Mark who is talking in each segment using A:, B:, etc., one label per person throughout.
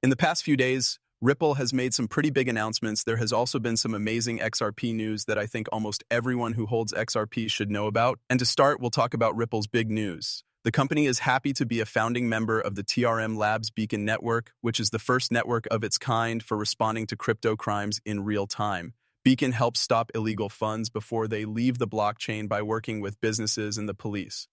A: In the past few days, Ripple has made some pretty big announcements. There has also been some amazing XRP news that I think almost everyone who holds XRP should know about. And to start, we'll talk about Ripple's big news. The company is happy to be a founding member of the TRM Labs Beacon Network, which is the first network of its kind for responding to crypto crimes in real time. Beacon helps stop illegal funds before they leave the blockchain by working with businesses and the police.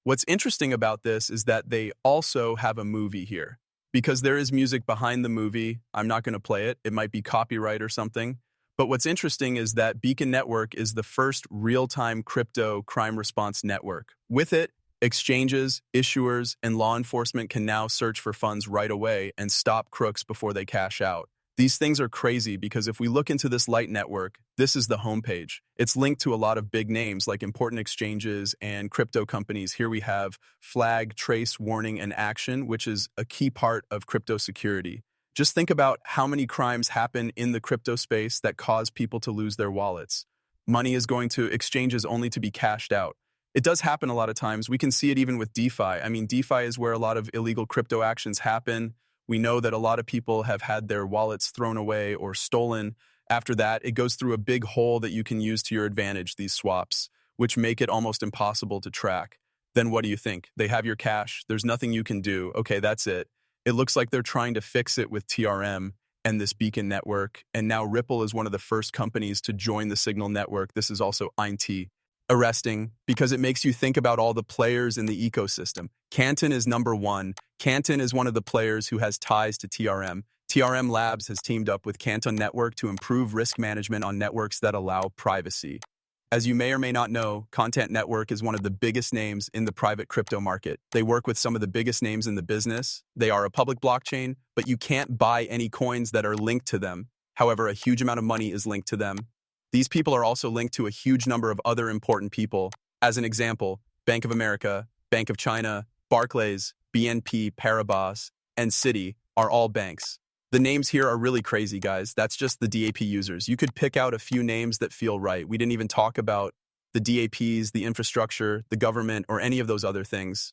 A: What's interesting about this is that they also have a movie here. Because there is music behind the movie, I'm not going to play it. It might be copyright or something. But what's interesting is that Beacon Network is the first real-time crypto crime response network. With it, exchanges, issuers, and law enforcement can now search for funds right away and stop crooks before they cash out. These things are crazy because if we look into this light network, this is the homepage. It's linked to a lot of big names like important exchanges and crypto companies. Here we have flag, trace, warning, and action, which is a key part of crypto security. Just think about how many crimes happen in the crypto space that cause people to lose their wallets. Money is going to exchanges only to be cashed out. It does happen a lot of times. We can see it even with DeFi. I mean, DeFi is where a lot of illegal crypto actions happen. We know that a lot of people have had their wallets thrown away or stolen. After that, it goes through a big hole that you can use to your advantage, these swaps, which make it almost impossible to track. Then what do you think? They have your cash. There's nothing you can do. Okay, that's it. It looks like they're trying to fix it with TRM and this Beacon network. And now Ripple is one of the first companies to join the Signal network. This is also arresting because it makes you think about all the players in the ecosystem. Canton is number one. Canton is one of the players who has ties to TRM. TRM Labs has teamed up with Canton Network to improve risk management on networks that allow privacy. As you may or may not know, Content Network is one of the biggest names in the private crypto market. They work with some of the biggest names in the business. They are a public blockchain, but you can't buy any coins that are linked to them. However, a huge amount of money is linked to them. These people are also linked to a huge number of other important people. As an example, Bank of America, Bank of China, Barclays, BNP Paribas, and Citi are all banks. The names here are really crazy, guys. That's just the DAP users. You could pick out a few names that feel right. We didn't even talk about the DAPs, the infrastructure, the government, or any of those other things.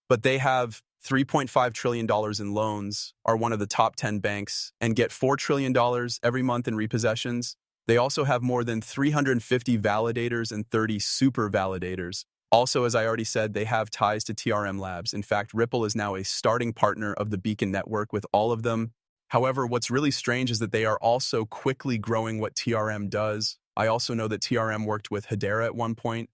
A: But they have $3.5 trillion in loans, are one of the top 10 banks, and get $4 trillion every month in repossessions. They also have more than 350 validators and 30 super validators. Also, as I already said, they have ties to TRM Labs. In fact, Ripple is now a starting partner of the Beacon network with all of them. However, what's really strange is that they are also quickly growing what TRM does. I also know that TRM worked with Hedera at one point.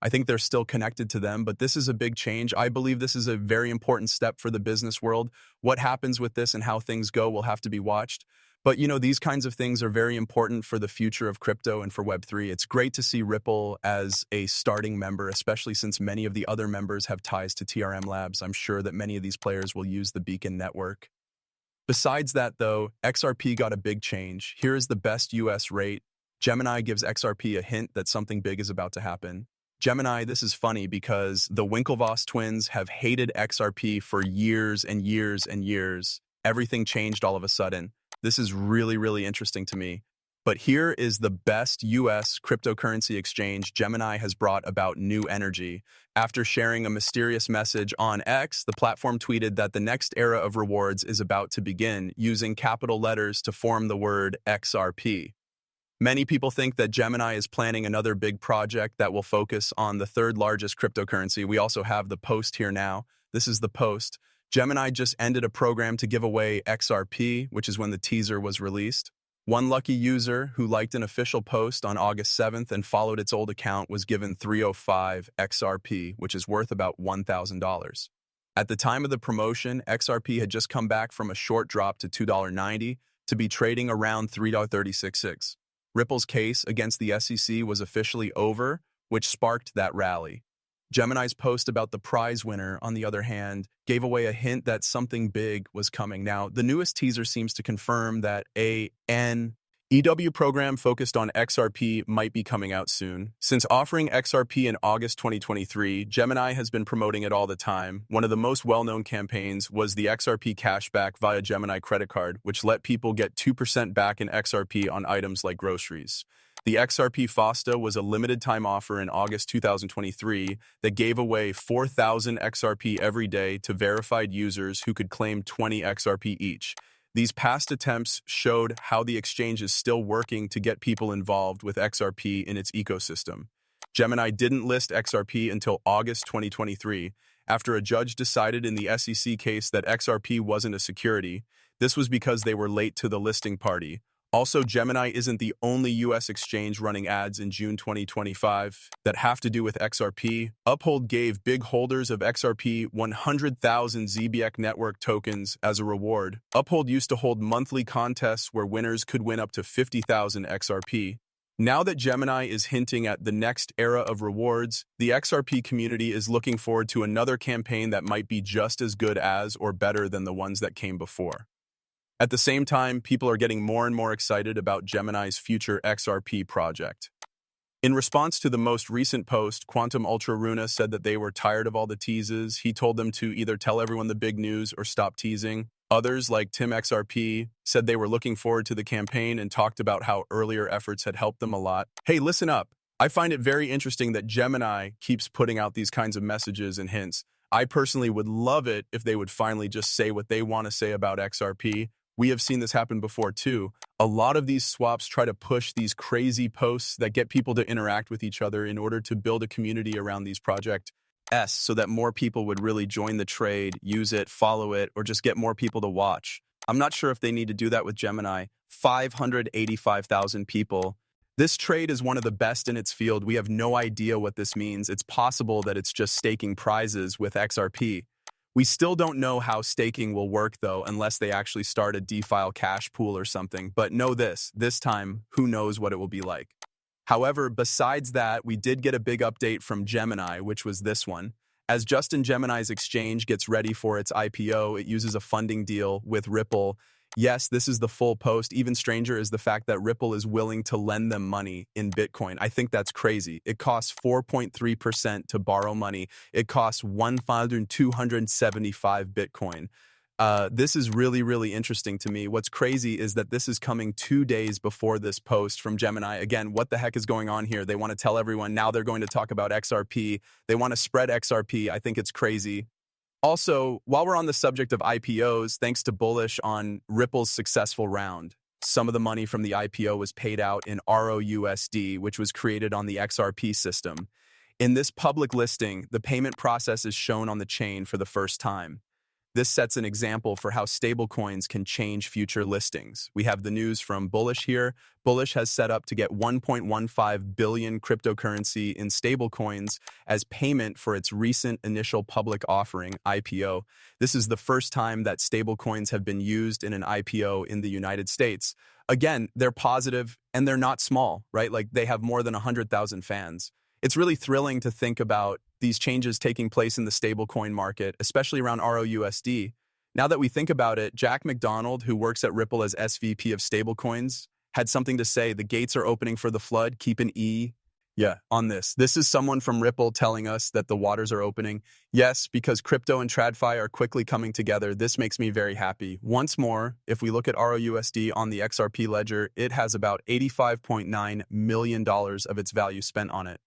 A: I think they're still connected to them, but this is a big change. I believe this is a very important step for the business world. What happens with this and how things go will have to be watched. But, these kinds of things are very important for the future of crypto and for Web3. It's great to see Ripple as a starting member, especially since many of the other members have ties to TRM Labs. I'm sure that many of these players will use the Beacon network. Besides that, though, XRP got a big change. Here is the best US rate. Gemini gives XRP a hint that something big is about to happen. Gemini, this is funny because the Winklevoss twins have hated XRP for years and years and years. Everything changed all of a sudden. This is really, really interesting to me. But here is the best US cryptocurrency exchange. Gemini has brought about new energy. After sharing a mysterious message on X, the platform tweeted that the next era of rewards is about to begin, using capital letters to form the word XRP. Many people think that Gemini is planning another big project that will focus on the third largest cryptocurrency. We also have the post here now. This is the post. Gemini just ended a program to give away XRP, which is when the teaser was released. One lucky user who liked an official post on August 7th and followed its old account was given 305 XRP, which is worth about $1,000. At the time of the promotion, XRP had just come back from a short drop to $2.90 to be trading around $3.366. Ripple's case against the SEC was officially over, which sparked that rally. Gemini's post about the prize winner, on the other hand, gave away a hint that something big was coming. Now, the newest teaser seems to confirm that an EW program focused on XRP might be coming out soon. Since offering XRP in August 2023, Gemini has been promoting it all the time. One of the most well-known campaigns was the XRP cashback via Gemini credit card, which let people get 2% back in XRP on items like groceries. The XRP FOSTA was a limited-time offer in August 2023 that gave away 4,000 XRP every day to verified users who could claim 20 XRP each. These past attempts showed how the exchange is still working to get people involved with XRP in its ecosystem. Gemini didn't list XRP until August 2023, after a judge decided in the SEC case that XRP wasn't a security. This was because they were late to the listing party. Also, Gemini isn't the only U.S. exchange running ads in June 2025 that have to do with XRP. Uphold gave big holders of XRP 100,000 ZBX network tokens as a reward. Uphold used to hold monthly contests where winners could win up to 50,000 XRP. Now that Gemini is hinting at the next era of rewards, the XRP community is looking forward to another campaign that might be just as good as or better than the ones that came before. At the same time, people are getting more and more excited about Gemini's future XRP project. In response to the most recent post, Quantum Ultra Runa said that they were tired of all the teases. He told them to either tell everyone the big news or stop teasing. Others, like Tim XRP, said they were looking forward to the campaign and talked about how earlier efforts had helped them a lot. Hey, listen up. I find it very interesting that Gemini keeps putting out these kinds of messages and hints. I personally would love it if they would finally just say what they want to say about XRP. We have seen this happen before too. A lot of these swaps try to push these crazy posts that get people to interact with each other in order to build a community around these projects so that more people would really join the trade, use it, follow it, or just get more people to watch. I'm not sure if they need to do that with Gemini. 585,000 people. This trade is one of the best in its field. We have no idea what this means. It's possible that it's just staking prizes with XRP. We still don't know how staking will work, though, unless they actually start a DeFi cash pool or something. But know this time, who knows what it will be like. However, besides that, we did get a big update from Gemini, which was this one. As Justin Gemini's exchange gets ready for its IPO, it uses a funding deal with Ripple. Yes, this is the full post. Even stranger is the fact that Ripple is willing to lend them money in Bitcoin. I think that's crazy. It costs 4.3% to borrow money. It costs 1,275 Bitcoin. This is really, really interesting to me. What's crazy is that this is coming 2 days before this post from Gemini. Again, what the heck is going on here? They want to tell everyone now they're going to talk about XRP. They want to spread XRP. I think it's crazy. Also, while we're on the subject of IPOs, thanks to Bullish on Ripple's successful round, some of the money from the IPO was paid out in ROUSD, which was created on the XRP system. In this public listing, the payment process is shown on the chain for the first time. This sets an example for how stablecoins can change future listings. We have the news from Bullish here. Bullish has set up to get 1.15 billion cryptocurrency in stablecoins as payment for its recent initial public offering, IPO. This is the first time that stablecoins have been used in an IPO in the United States. Again, they're positive and they're not small, right? Like they have more than 100,000 fans. It's really thrilling to think about these changes taking place in the stablecoin market, especially around ROUSD. Now that we think about it, Jack McDonald, who works at Ripple as SVP of stablecoins, had something to say. The gates are opening for the flood. Keep an E. On this. This is someone from Ripple telling us that the waters are opening. Yes, because crypto and TradFi are quickly coming together. This makes me very happy. Once more, if we look at ROUSD on the XRP ledger, it has about $85.9 million of its value spent on it.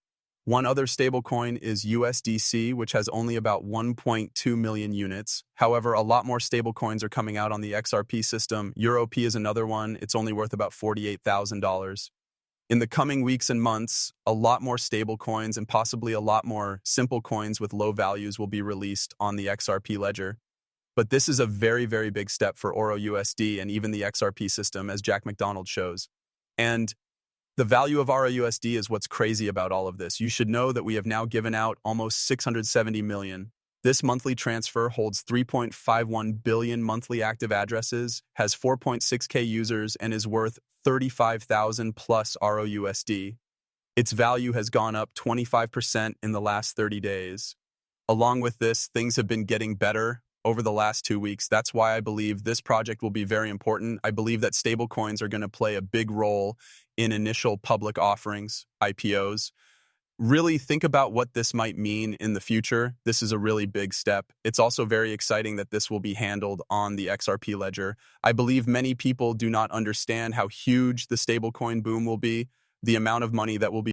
A: One other stablecoin is USDC, which has only about 1.2 million units. However, a lot more stablecoins are coming out on the XRP system. EUROP is another one. It's only worth about $48,000. In the coming weeks and months, a lot more stablecoins and possibly a lot more simple coins with low values will be released on the XRP ledger. But this is a very, very big step for ROUSD and even the XRP system, as Jack McDonald shows. And the value of ROUSD is what's crazy about all of this. You should know that we have now given out almost 670 million. This monthly transfer holds 3.51 billion monthly active addresses, has 4.6K users, and is worth 35,000 plus ROUSD. Its value has gone up 25% in the last 30 days. Along with this, things have been getting better over the last 2 weeks. That's why I believe this project will be very important. I believe that stablecoins are going to play a big role in initial public offerings, IPOs. Really think about what this might mean in the future. This is a really big step. It's also very exciting that this will be handled on the XRP ledger. I believe many people do not understand how huge the stablecoin boom will be, the amount of money that will be